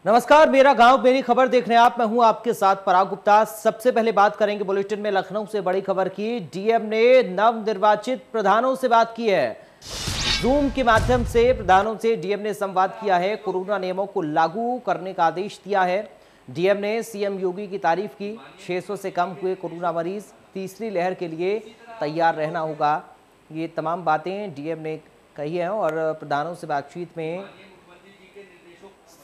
नमस्कार, मेरा गांव मेरी खबर देख रहे हैं आप। मैं हूं आपके साथ पराग गुप्ता। सबसे पहले बात करेंगे बुलेटिन में लखनऊ से बड़ी खबर की। डीएम ने नवनिर्वाचित प्रधानों से बात की है। जूम के माध्यम से प्रधानों से डीएम ने संवाद किया है। कोरोना नियमों को लागू करने का आदेश दिया है। डीएम ने सीएम योगी की तारीफ की। 600 से कम हुए कोरोना मरीज, तीसरी लहर के लिए तैयार रहना होगा। ये तमाम बातें डीएम ने कही हैं और प्रधानों से बातचीत में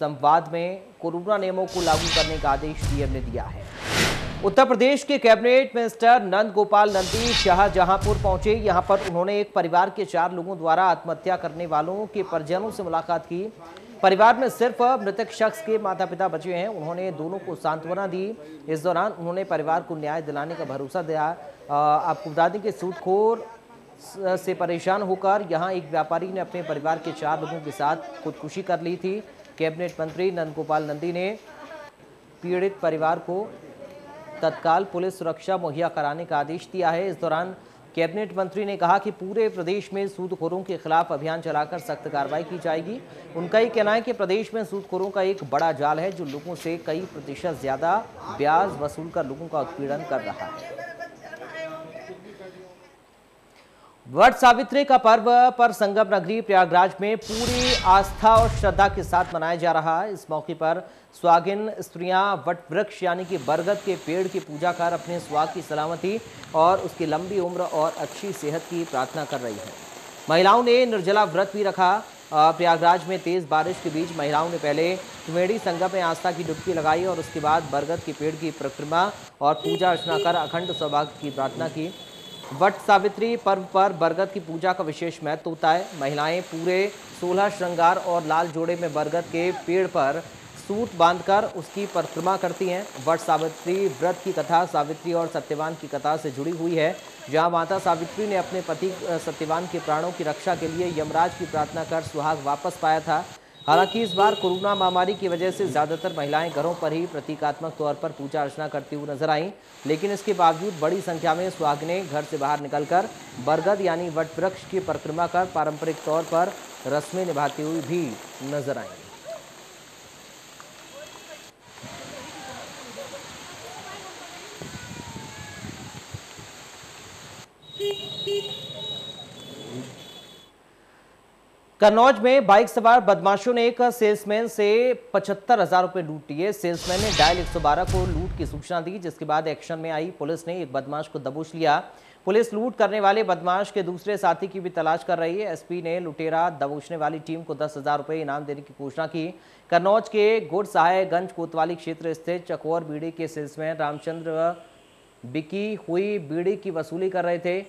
संवाद में कोरोना नियमों को लागू करने का आदेश डीएम ने दिया है। उत्तर प्रदेश के कैबिनेट मिनिस्टर नंद गोपाल नंदी शाहजहांपुर पहुंचे। यहां पर उन्होंने एक परिवार के 4 लोगों द्वारा आत्महत्या करने वालों के परिजनों से मुलाकात की। परिवार में सिर्फ मृतक शख्स के माता पिता बचे हैं। उन्होंने दोनों को सांत्वना दी। इस दौरान उन्होंने परिवार को न्याय दिलाने का भरोसा दिया। आपको बता दें कि सूदखोर से परेशान होकर यहां एक व्यापारी ने अपने परिवार के 4 लोगों के साथ खुदकुशी कर ली थी। कैबिनेट मंत्री नंद गोपाल नंदी ने पीड़ित परिवार को तत्काल पुलिस सुरक्षा मुहैया कराने का आदेश दिया है। इस दौरान कैबिनेट मंत्री ने कहा कि पूरे प्रदेश में सूदखोरों के खिलाफ अभियान चलाकर सख्त कार्रवाई की जाएगी। उनका ये कहना है कि प्रदेश में सूदखोरों का एक बड़ा जाल है जो लोगों से कई प्रतिशत ज्यादा ब्याज वसूल कर लोगों का उत्पीड़न कर रहा है। वट सावित्री का पर्व पर संगम नगरी प्रयागराज में पूरी आस्था और श्रद्धा के साथ मनाया जा रहा है। इस मौके पर सुहागिन स्त्रियां वट वृक्ष यानी कि बरगद के पेड़ की पूजा कर अपने सुहाग की सलामती और उसकी लंबी उम्र और अच्छी सेहत की प्रार्थना कर रही हैं। महिलाओं ने निर्जला व्रत भी रखा। प्रयागराज में तेज बारिश के बीच महिलाओं ने पहले त्रिवेणी संगम में आस्था की डुबकी लगाई और उसके बाद बरगद के पेड़ की परिक्रमा और पूजा अर्चना कर अखंड सौभाग्य की प्रार्थना की। वट सावित्री पर्व पर बरगद की पूजा का विशेष महत्व होता है। महिलाएं पूरे 16 श्रृंगार और लाल जोड़े में बरगद के पेड़ पर सूत बांधकर उसकी परिक्रमा करती हैं। वट सावित्री व्रत की कथा सावित्री और सत्यवान की कथा से जुड़ी हुई है, जहां माता सावित्री ने अपने पति सत्यवान के प्राणों की रक्षा के लिए यमराज की प्रार्थना कर सुहाग वापस पाया था। हालांकि इस बार कोरोना महामारी की वजह से ज्यादातर महिलाएं घरों पर ही प्रतीकात्मक तौर पर पूजा अर्चना करती हुई नजर आईं, लेकिन इसके बावजूद बड़ी संख्या में सुहागिनें घर से बाहर निकलकर बरगद यानी वट वृक्ष की परिक्रमा कर पारंपरिक तौर पर रस्में निभाती हुई भी नजर आईं। कन्नौज में बाइक सवार बदमाशों ने एक सेल्समैन से 75,000 रुपए लूट लिए। सेल्समैन ने डायल 112 को लूट की सूचना दी, जिसके बाद एक्शन में आई पुलिस ने एक बदमाश को दबोच लिया। पुलिस लूट करने वाले बदमाश के दूसरे साथी की भी तलाश कर रही है। एसपी ने लुटेरा दबोचने वाली टीम को 10,000 रुपए इनाम देने की घोषणा की। कन्नौज के गुड़ सहायगंज कोतवाली क्षेत्र स्थित चकोर बीड़ी के सेल्समैन रामचंद्र बिकी हुई बीड़ी की वसूली कर रहे थे।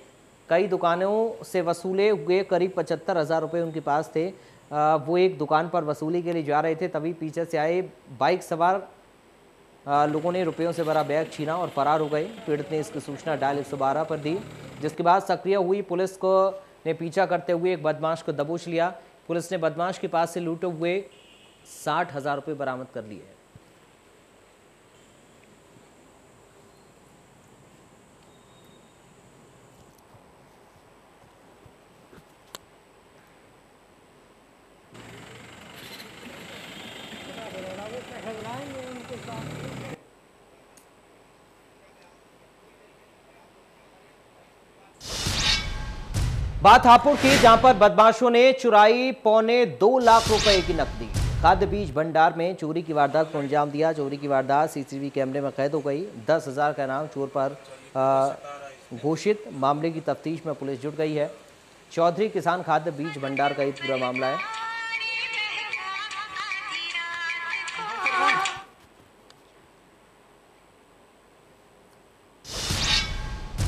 कई दुकानों से वसूले हुए करीब 75,000 रुपये उनके पास थे। वो एक दुकान पर वसूली के लिए जा रहे थे, तभी पीछे से आए बाइक सवार लोगों ने रुपयों से भरा बैग छीना और फरार हो गए। पीड़ित ने इसकी सूचना डायल 112 पर दी, जिसके बाद सक्रिय हुई पुलिस को ने पीछा करते हुए एक बदमाश को दबोच लिया। पुलिस ने बदमाश के पास से लूटे हुए 60,000 रुपये बरामद कर लिए। बात हापुड़ की, जहां पर बदमाशों ने चुराई 2.25 लाख रुपए की नकदी। खाद्य बीज भंडार में चोरी की वारदात को अंजाम दिया। चोरी की वारदात सीसीटीवी कैमरे में कैद हो गई। 10,000 का इनाम चोर पर घोषित। मामले की तफ्तीश में पुलिस जुट गई है। चौधरी किसान खाद्य बीज भंडार का ये पूरा मामला है।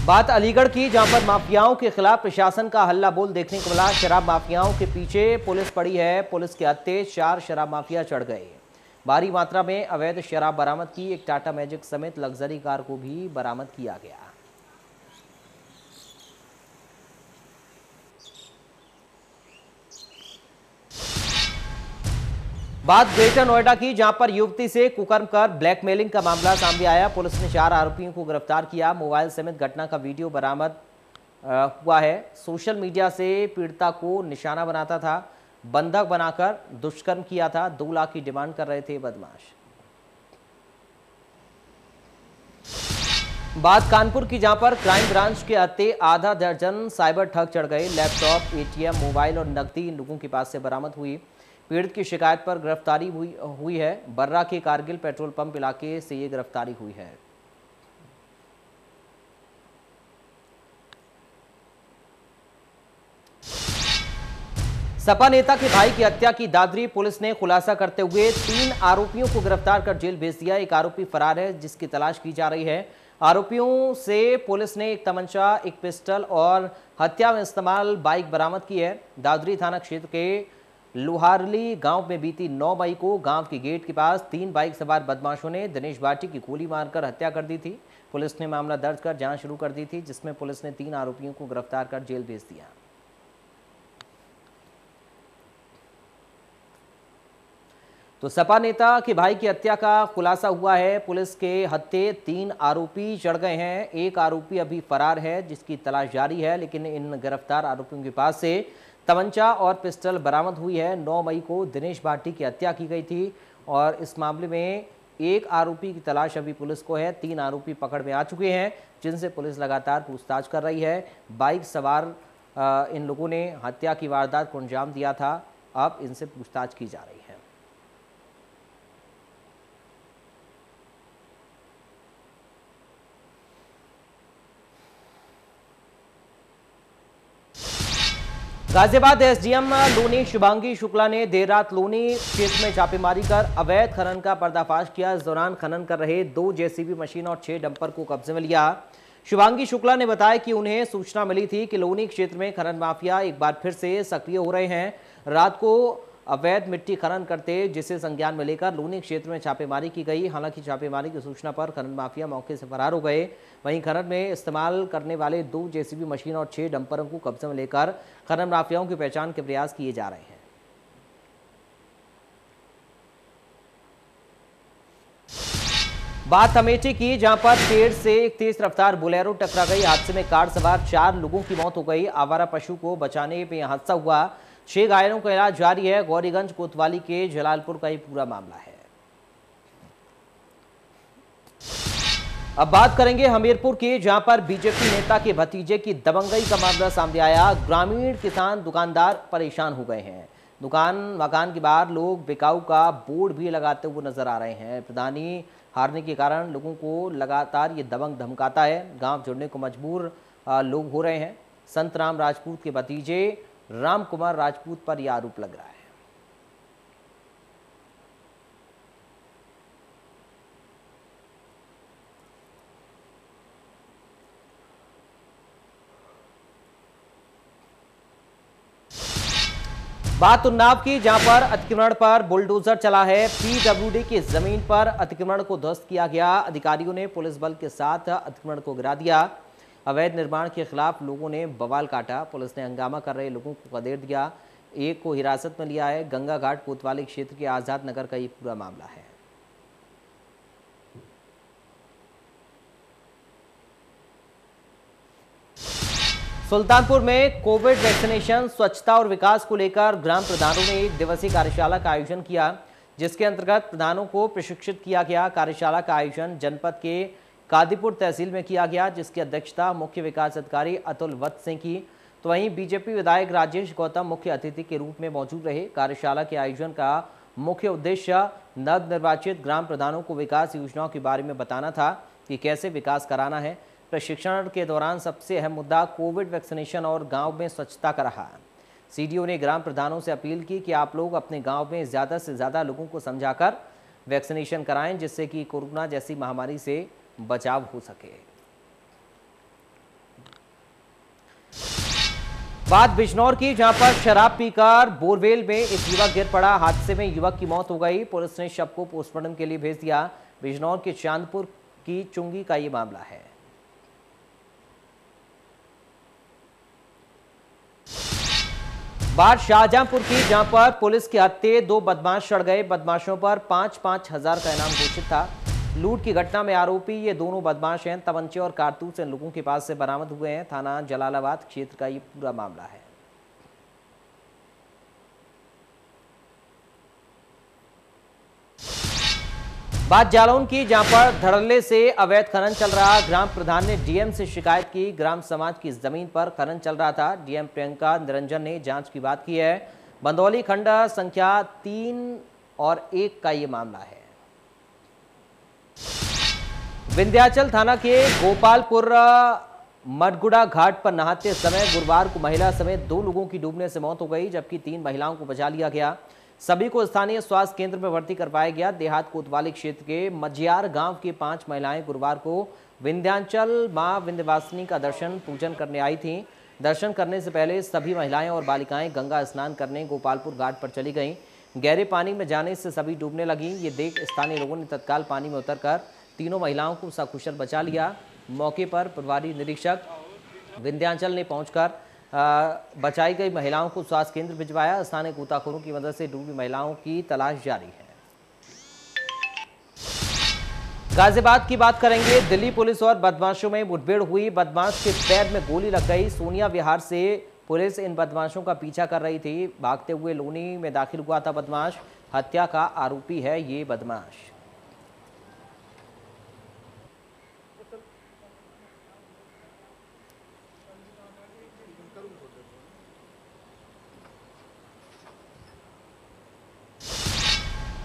बात अलीगढ़ की, जहां पर माफियाओं के खिलाफ प्रशासन का हल्ला बोल देखने को मिला। शराब माफियाओं के पीछे पुलिस पड़ी है। पुलिस के हत्थे 4 शराब माफिया चढ़ गए। भारी मात्रा में अवैध शराब बरामद की। एक टाटा मैजिक समेत लग्जरी कार को भी बरामद किया गया। बात ग्रेटर नोएडा की, जहां पर युवती से कुकर्म कर ब्लैकमेलिंग का मामला सामने आया। पुलिस ने 4 आरोपियों को गिरफ्तार किया। मोबाइल समेत घटना का वीडियो बरामद हुआ है। सोशल मीडिया से पीड़िता को निशाना बनाता था। बंधक बनाकर दुष्कर्म किया था। 2 लाख की डिमांड कर रहे थे बदमाश। बात कानपुर की, जहां पर क्राइम ब्रांच के अत्ते आधा दर्जन साइबर ठग चढ़ गए। लैपटॉप, एटीएम, मोबाइल और नकदी इन लोगों के पास से बरामद हुई। पीड़ित की शिकायत पर गिरफ्तारी हुई है। बर्रा के कारगिल पेट्रोल पंप इलाके से ये गिरफ्तारी हुई है। सपा नेता के भाई की हत्या की दादरी पुलिस ने खुलासा करते हुए 3 आरोपियों को गिरफ्तार कर जेल भेज दिया। एक आरोपी फरार है, जिसकी तलाश की जा रही है। आरोपियों से पुलिस ने एक तमंचा, एक पिस्टल और हत्या में इस्तेमाल बाइक बरामद की है। दादरी थाना क्षेत्र के लोहारली गांव में बीती 9 मई को गांव के गेट के पास 3 बाइक सवार बदमाशों ने दिनेश भाटी की गोली मारकर हत्या कर दी थी। पुलिस ने मामला दर्ज कर जांच शुरू कर दी थी, जिसमें पुलिस ने 3 आरोपियों को गिरफ्तार कर जेल भेज दिया। तो सपा नेता के भाई की हत्या का खुलासा हुआ है। पुलिस के हत्थे 3 आरोपी चढ़ गए हैं। एक आरोपी अभी फरार है, जिसकी तलाश जारी है, लेकिन इन गिरफ्तार आरोपियों के पास से तमंचा और पिस्टल बरामद हुई है। 9 मई को दिनेश भाटी की हत्या की गई थी और इस मामले में एक आरोपी की तलाश अभी पुलिस को है। 3 आरोपी पकड़ में आ चुके हैं, जिनसे पुलिस लगातार पूछताछ कर रही है। बाइक सवार इन लोगों ने हत्या की वारदात को अंजाम दिया था। अब इनसे पूछताछ की जा रही है। गाजियाबाद एसडीएम लोनी शुभांगी शुक्ला ने देर रात लोनी क्षेत्र में छापेमारी कर अवैध खनन का पर्दाफाश किया। इस दौरान खनन कर रहे 2 जेसीबी मशीन और 6 डंपर को कब्जे में लिया। शुभांगी शुक्ला ने बताया कि उन्हें सूचना मिली थी कि लोनी क्षेत्र में खनन माफिया एक बार फिर से सक्रिय हो रहे हैं। रात को अवैध मिट्टी खनन करते, जिसे संज्ञान में लेकर लोनी क्षेत्र में छापेमारी की गई। हालांकि छापेमारी की सूचना पर खनन माफिया मौके से फरार हो गए। वहीं खनन में इस्तेमाल करने वाले 2 जेसीबी मशीन और 6 डंपरों को कब्जे में लेकर खनन माफियाओं की पहचान के प्रयास किए जा रहे हैं। बात अमेठी की, जहां पर पेड़ से एक तेज रफ्तार बोलेरो टकरा गई। हादसे में कार सवार 4 लोगों की मौत हो गई। आवारा पशु को बचाने में हादसा हुआ। 6 घायलों का इलाज जारी है। गौरीगंज कोतवाली के जलालपुर का ये पूरा मामला है। अब बात करेंगे हमीरपुर की, जहां पर बीजेपी नेता के भतीजे की दबंगई का मामला सामने आया। ग्रामीण किसान दुकानदार परेशान हो गए हैं। दुकान मकान के बाहर लोग बिकाऊ का बोर्ड भी लगाते हुए नजर आ रहे हैं। प्रधानी हारने के कारण लोगों को लगातार ये दबंग धमकाता है। गांव छोड़ने को मजबूर लोग हो रहे हैं। संत राम राजपूत के भतीजे राम कुमार राजपूत पर यह आरोप लग रहा है। बात उन्नाव की, जहां पर अतिक्रमण पर बुलडोजर चला है। पीडब्ल्यूडी की जमीन पर अतिक्रमण को ध्वस्त किया गया। अधिकारियों ने पुलिस बल के साथ अतिक्रमण को गिरा दिया। अवैध निर्माण के खिलाफ लोगों ने बवाल काटा। पुलिस ने हंगामा कर रहे लोगों को खदेड़ दिया। एक को हिरासत में लिया है। गंगा घाट कोतवाली क्षेत्र के आजाद नगर का ये पूरा मामला है। सुल्तानपुर में कोविड वैक्सीनेशन, स्वच्छता और विकास को लेकर ग्राम प्रधानों ने 1 दिवसीय कार्यशाला का आयोजन किया, जिसके अंतर्गत प्रधानों को प्रशिक्षित किया गया। कार्यशाला का आयोजन जनपद के कादीपुर तहसील में किया गया, जिसकी अध्यक्षता मुख्य विकास अधिकारी अतुल वत्स ने की। तो वहीं बीजेपी विधायक राजेश गौतम मुख्य अतिथि के रूप में मौजूद रहे। कार्यशाला के आयोजन का मुख्य उद्देश्य नवनिर्वाचित ग्राम प्रधानों को विकास योजनाओं के बारे में बताना था कि कैसे विकास कराना है। प्रशिक्षण के दौरान सबसे अहम मुद्दा कोविड वैक्सीनेशन और गांव में स्वच्छता का रहा। सीडीओ ने ग्राम प्रधानों से अपील की कि आप लोग अपने गांव में ज़्यादा से ज़्यादा लोगों को समझाकर वैक्सीनेशन कराएं, जिससे कि कोरोना जैसी महामारी से बचाव हो सके। बात बिजनौर की, जहां पर शराब पीकर बोरवेल में एक युवक गिर पड़ा। हादसे में युवक की मौत हो गई। पुलिस ने शव को पोस्टमार्टम के लिए भेज दिया। बिजनौर के चांदपुर की चुंगी का ये मामला है। बात शाहजहांपुर की, जहां पर पुलिस के हत्थे 2 बदमाश चढ़ गए। बदमाशों पर 5-5 हजार का इनाम घोषित था। लूट की घटना में आरोपी ये दोनों बदमाश हैं। तमंचे और कारतूस इन लोगों के पास से बरामद हुए हैं। थाना जलालाबाद क्षेत्र का ये पूरा मामला है। बात जालौन की, जहां पर धड़ल्ले से अवैध खनन चल रहा। ग्राम प्रधान ने डीएम से शिकायत की। ग्राम समाज की जमीन पर खनन चल रहा था। डीएम प्रियंका निरंजन ने जांच की बात की है। बंदौली खंड संख्या 3 और 1 का ये मामला है। विंध्याचल थाना के गोपालपुर मडगुड़ा घाट पर नहाते समय गुरुवार को महिला समेत 2 लोगों की डूबने से मौत हो गई, जबकि 3 महिलाओं को बचा लिया गया। सभी को स्थानीय स्वास्थ्य केंद्र में भर्ती करवाया गया। देहात कोतवाली क्षेत्र के मजियार गांव की 5 महिलाएं गुरुवार को विंध्याचल मां विंध्यवासिनी का दर्शन पूजन करने आई थीं। दर्शन करने से पहले सभी महिलाएं और बालिकाएं गंगा स्नान करने गोपालपुर घाट पर चली गईं। गहरे पानी में जाने से सभी डूबने लगीं। ये देख स्थानीय लोगों ने तत्काल पानी में उतरकर तीनों महिलाओं को सकुशल बचा लिया। मौके पर प्रभारी निरीक्षक विंध्याचल ने पहुंचकर बचाई गई महिलाओं को स्वास्थ्य केंद्र भिजवाया। स्थानीय गोताखोरों की मदद से डूबी महिलाओं की तलाश जारी है। गाजियाबाद की बात करेंगे। दिल्ली पुलिस और बदमाशों में मुठभेड़ हुई। बदमाश के पैर में गोली लग गई। सोनिया विहार से पुलिस इन बदमाशों का पीछा कर रही थी। भागते हुए लोनी में दाखिल हुआ था बदमाश। हत्या का आरोपी है ये बदमाश।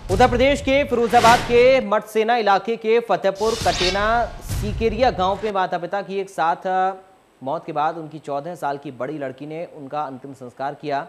उत्तर प्रदेश के फिरोजाबाद के मठसेना इलाके के फतेहपुर कटेना सीकेरिया गांव में माता पिता की एक साथ मौत के बाद उनकी 14 साल की बड़ी लड़की ने उनका अंतिम संस्कार किया।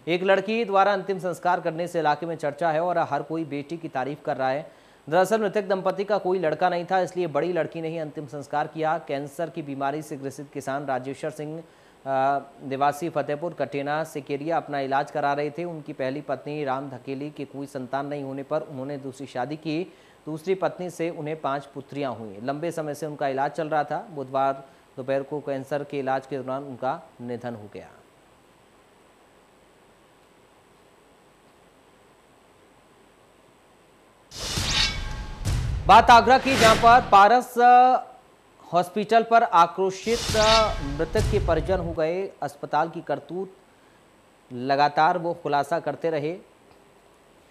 एक लड़की द्वारा अंतिम संस्कार करने से इलाके में चर्चा है और हर कोई बेटी की तारीफ कर रहा है। दरअसल मृतक दंपति का कोई लड़का नहीं था, इसलिए बड़ी लड़की ने ही अंतिम संस्कार किया। कैंसर की बीमारी से ग्रसित किसान राजेश्वर सिंह निवासी फतेहपुर कटेना सिकेरिया अपना इलाज करा रहे थे। उनकी पहली पत्नी राम धकेली के कोई संतान नहीं होने पर उन्होंने दूसरी शादी की। दूसरी पत्नी से उन्हें 5 पुत्रियां हुई। लंबे समय से उनका इलाज चल रहा था। बुधवार दोपहर को कैंसर के इलाज के दौरान उनका निधन हो गया। बात आगरा की, जहां पर पारस हॉस्पिटल पर आक्रोशित मृतक के परिजन हो गए। अस्पताल की करतूत लगातार वो खुलासा करते रहे।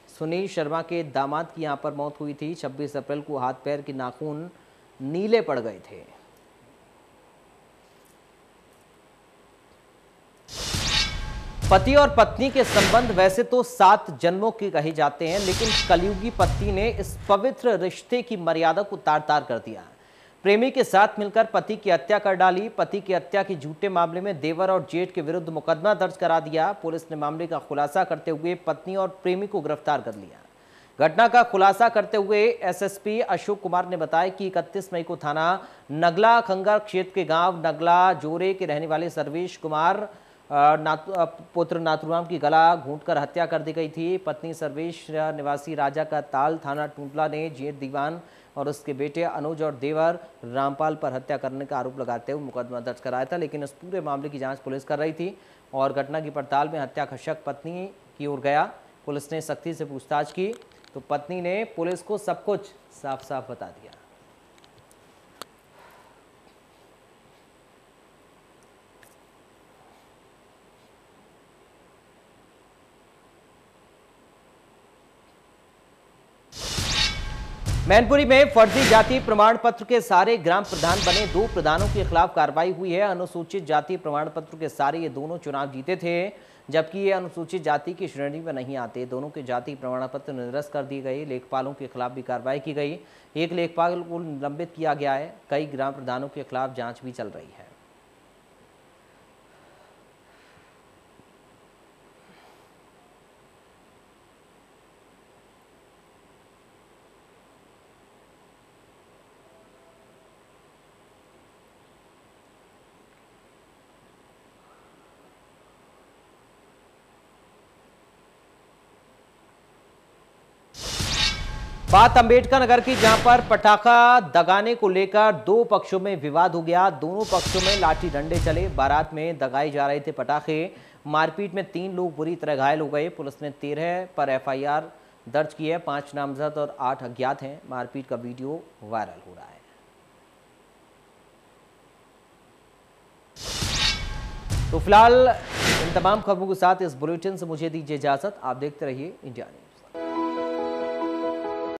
सुनील शर्मा के दामाद की यहां पर मौत हुई थी। 26 अप्रैल को हाथ पैर के नाखून नीले पड़ गए थे। पति और पत्नी के संबंध वैसे तो 7 जन्मों के कहे जाते हैं, लेकिन कलयुगी पत्नी ने इस पवित्र रिश्ते की मर्यादा को तार-तार कर दिया। प्रेमी के साथ मिलकर पति की हत्या कर डाली। पति की हत्या के झूठे मामले में देवर और जेठ के विरुद्ध मुकदमा दर्ज करा दिया। पुलिस ने मामले का खुलासा करते हुए पत्नी और प्रेमी को गिरफ्तार कर लिया। घटना का खुलासा करते हुए एसएसपी अशोक कुमार ने बताया कि 31 मई को थाना नगला खंगर क्षेत्र के गांव नगला जोरे के रहने वाले सर्वेश कुमार पुत्र नाथुराम की गला घूंटकर हत्या कर दी गई थी। पत्नी सर्वेश निवासी राजा का ताल थाना टूंटला ने जेठ दीवान और उसके बेटे अनुज और देवर रामपाल पर हत्या करने का आरोप लगाते हुए मुकदमा दर्ज कराया था, लेकिन इस पूरे मामले की जांच पुलिस कर रही थी और घटना की पड़ताल में हत्या का शक पत्नी की ओर गया। पुलिस ने सख्ती से पूछताछ की तो पत्नी ने पुलिस को सब कुछ साफ साफ बता दिया। मैनपुरी में फर्जी जाति प्रमाण पत्र के सारे ग्राम प्रधान बने 2 प्रधानों के खिलाफ कार्रवाई हुई है। अनुसूचित जाति प्रमाण पत्र के सारे ये दोनों चुनाव जीते थे, जबकि ये अनुसूचित जाति की श्रेणी में नहीं आते। दोनों के जाति प्रमाण पत्र निरस्त कर दिए गए। लेखपालों के खिलाफ भी कार्रवाई की गई। एक लेखपाल को निलंबित किया गया है। कई ग्राम प्रधानों के खिलाफ जाँच भी चल रही है। बात अंबेडकर नगर की, जहां पर पटाखा दगाने को लेकर 2 पक्षों में विवाद हो गया। दोनों पक्षों में लाठी डंडे चले। बारात में दगाए जा रहे थे पटाखे। मारपीट में 3 लोग बुरी तरह घायल हो गए। पुलिस ने 13 पर एफआईआर दर्ज की है। 5 नामजद और 8 अज्ञात हैं। मारपीट का वीडियो वायरल हो रहा है। तो फिलहाल इन तमाम खबरों के साथ इस बुलेटिन से मुझे दीजिए इजाजत। आप देखते रहिए इंडिया न्यूज़।